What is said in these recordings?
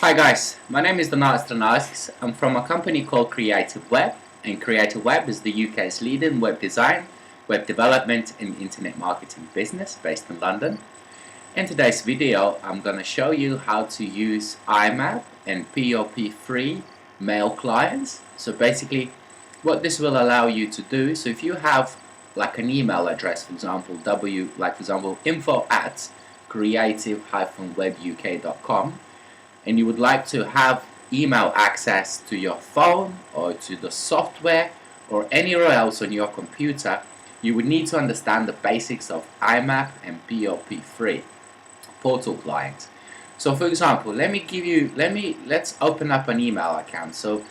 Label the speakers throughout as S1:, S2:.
S1: Hi guys, my name is Donatas. I'm from a company called Creative Web, and Creative Web is the UK's leading web design, web development and internet marketing business based in London. In today's video, I'm going to show you how to use IMAP and POP3 mail clients. So basically, what this will allow you to do, so if you have like an email address, for example, info@creative-webuk.com, and you would like to have email access to your phone or to the software or anywhere else on your computer, you would need to understand the basics of IMAP and POP3 portal clients. So for example, let's open up an email account. So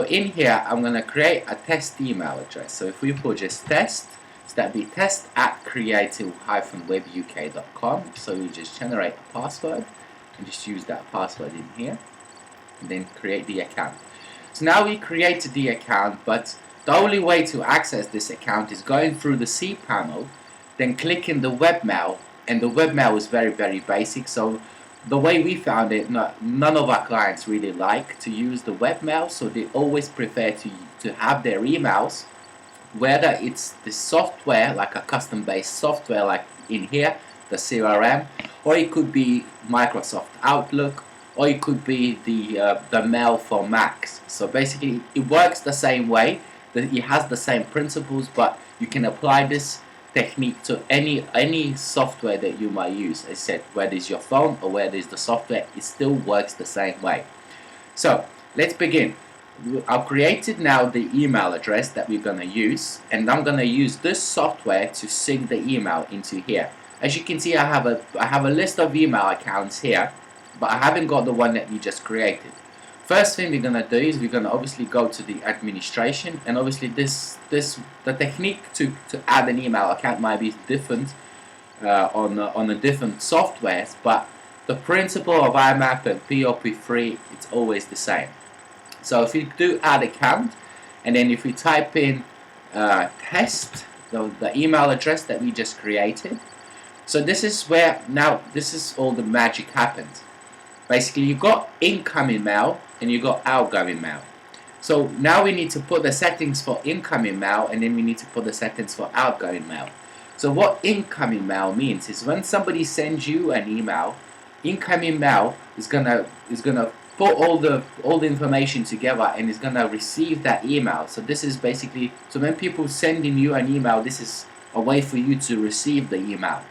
S1: in here I'm going to create a test email address. So if we put just test, so that'd be test@creative-webuk.com. So we just generate a password and just use that password in here and then create the account. So now we created the account, but the only way to access this account is going through the cPanel, then clicking the webmail, and the webmail is very basic. So the way we found it, none of our clients really like to use the webmail, so they always prefer to have their emails, whether it's the software, like a custom-based software like in here, the CRM, or it could be Microsoft Outlook, or it could be the mail for Macs. So basically it works the same way, it has the same principles, but you can apply this technique to any software that you might use. As I said, whether it's your phone or whether it's the software, it still works the same way. So let's begin. I've created now the email address that we're going to use, and I'm going to use this software to sync the email into here. As you can see, I have a list of email accounts here, but I haven't got the one that we just created. First thing we're going to do is we're going to obviously go to the administration, and obviously the technique to add an email account might be different on the different softwares, but the principle of IMAP and POP3, it's always the same. So if you do add account, and then if we type in test, the email address that we just created, so this is where now this is all the magic happens. Basically, you got incoming mail and you got outgoing mail. So now we need to put the settings for incoming mail, and then we need to put the settings for outgoing mail. So what incoming mail means is when somebody sends you an email, incoming mail is gonna put all the information together and is gonna receive that email. So this is basically, so when people sending you an email, this is a way for you to receive the email.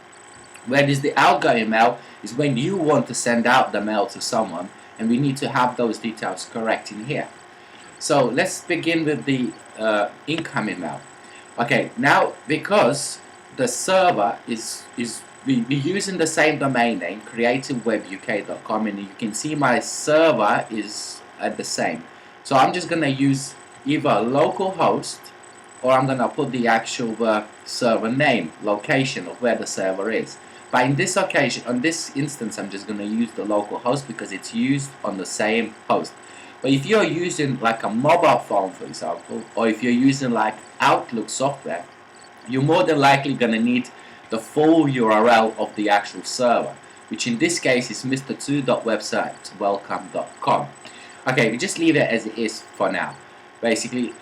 S1: Whereas the outgoing mail is when you want to send out the mail to someone, and we need to have those details correct in here. So let's begin with the incoming mail. Okay, now because the server we're using the same domain name, creativewebuk.com, and you can see my server is at the same. So I'm just gonna use either a local host, or I'm gonna put the actual server name, location of where the server is. But in this occasion, on this instance, I'm just going to use the local host because it's used on the same host. But if you're using like a mobile phone, for example, or if you're using like Outlook software, you're more than likely going to need the full URL of the actual server, which in this case is mr2.websitewelcome.com. Okay, we just leave it as it is for now. Basically,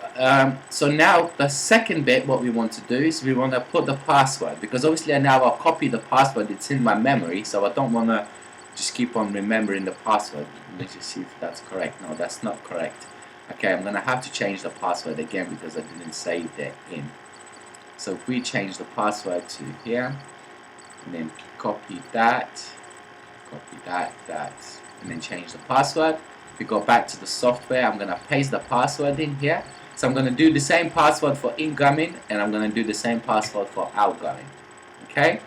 S1: so now the second bit, what we want to do is we want to put the password, because obviously now I'll copy the password, it's in my memory, so I don't want to just keep on remembering the password. Let's just see if that's correct. No, that's not correct. Okay, I'm going to have to change the password again because I didn't save that in. So if we change the password to here, and then copy that, and then change the password. We go back to the software, I'm going to paste the password in here. So I'm going to do the same password for incoming, and I'm going to do the same password for outgoing. Okay?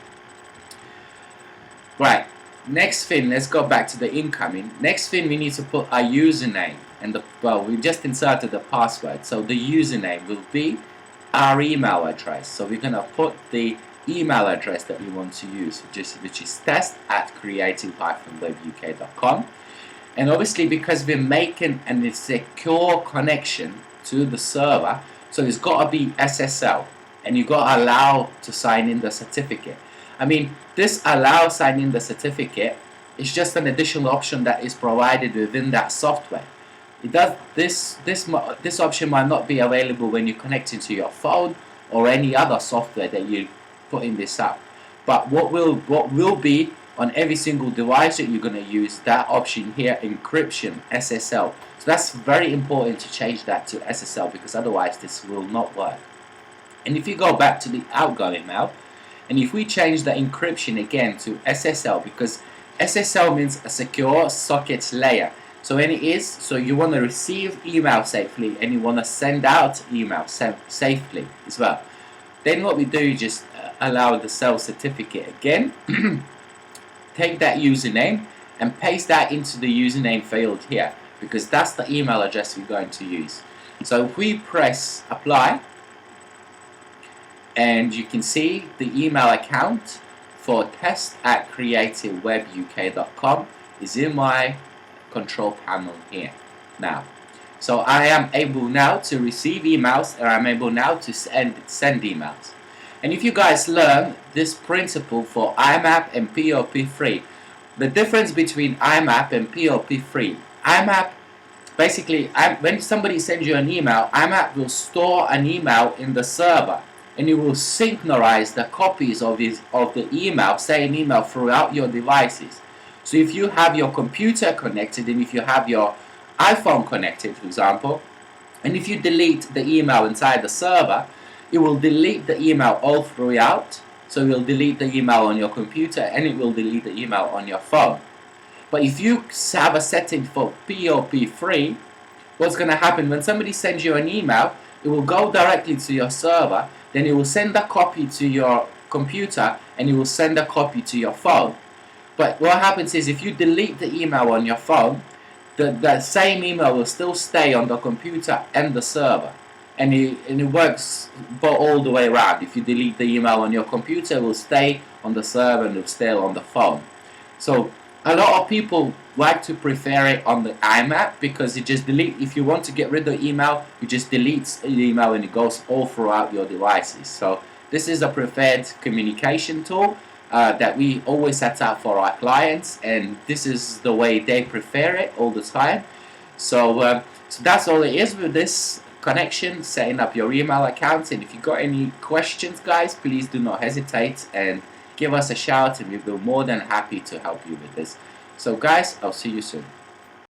S1: Right, next thing, let's go back to the incoming. Next thing, we need to put our username, and we just inserted the password, so the username will be our email address. So we're going to put the email address that we want to use, which is test@creative-webuk.com. And obviously, because we're making a secure connection to the server, so it's got to be SSL, and you've got to allow to sign in the certificate. I mean, this allow sign in the certificate It's just an additional option that is provided within that software. It does this option might not be available when you connect it to your phone or any other software that you put in this app. But what will be on every single device that you're going to use, that option here, encryption, SSL. So that's very important to change that to SSL, because otherwise this will not work. And if you go back to the outgoing mail, and if we change the encryption again to SSL, because SSL means a secure socket layer. So when it is, so you want to receive email safely and you want to send out email safely as well. Then what we do is just allow the self certificate again. Take that username and paste that into the username field here, because that's the email address we're going to use. So if we press apply, and you can see the email account for test@creativewebuk.com is in my control panel here now. So I am able now to receive emails, and I'm able now to send emails. And if you guys learn this principle for IMAP and POP3, the difference between IMAP and POP3, IMAP, basically, when somebody sends you an email, IMAP will store an email in the server, and it will synchronize the copies of the email, same email, throughout your devices. So if you have your computer connected, and if you have your iPhone connected, for example, and if you delete the email inside the server, it will delete the email all throughout. So it will delete the email on your computer, and it will delete the email on your phone. But if you have a setting for POP3, what's going to happen when somebody sends you an email, it will go directly to your server, then it will send a copy to your computer, and it will send a copy to your phone. But what happens is, if you delete the email on your phone, the same email will still stay on the computer and the server. And it works all the way around. If you delete the email on your computer, it will stay on the server and it will stay on the phone. So a lot of people like to prefer it on the IMAP, because it just delete. If you want to get rid of the email, you just delete the email and it goes all throughout your devices. So this is a preferred communication tool that we always set up for our clients, and this is the way they prefer it all the time. So that's all it is with this connection, setting up your email accounts. And if you got any questions, guys, please do not hesitate and give us a shout, and we'll be more than happy to help you with this. So guys, I'll see you soon.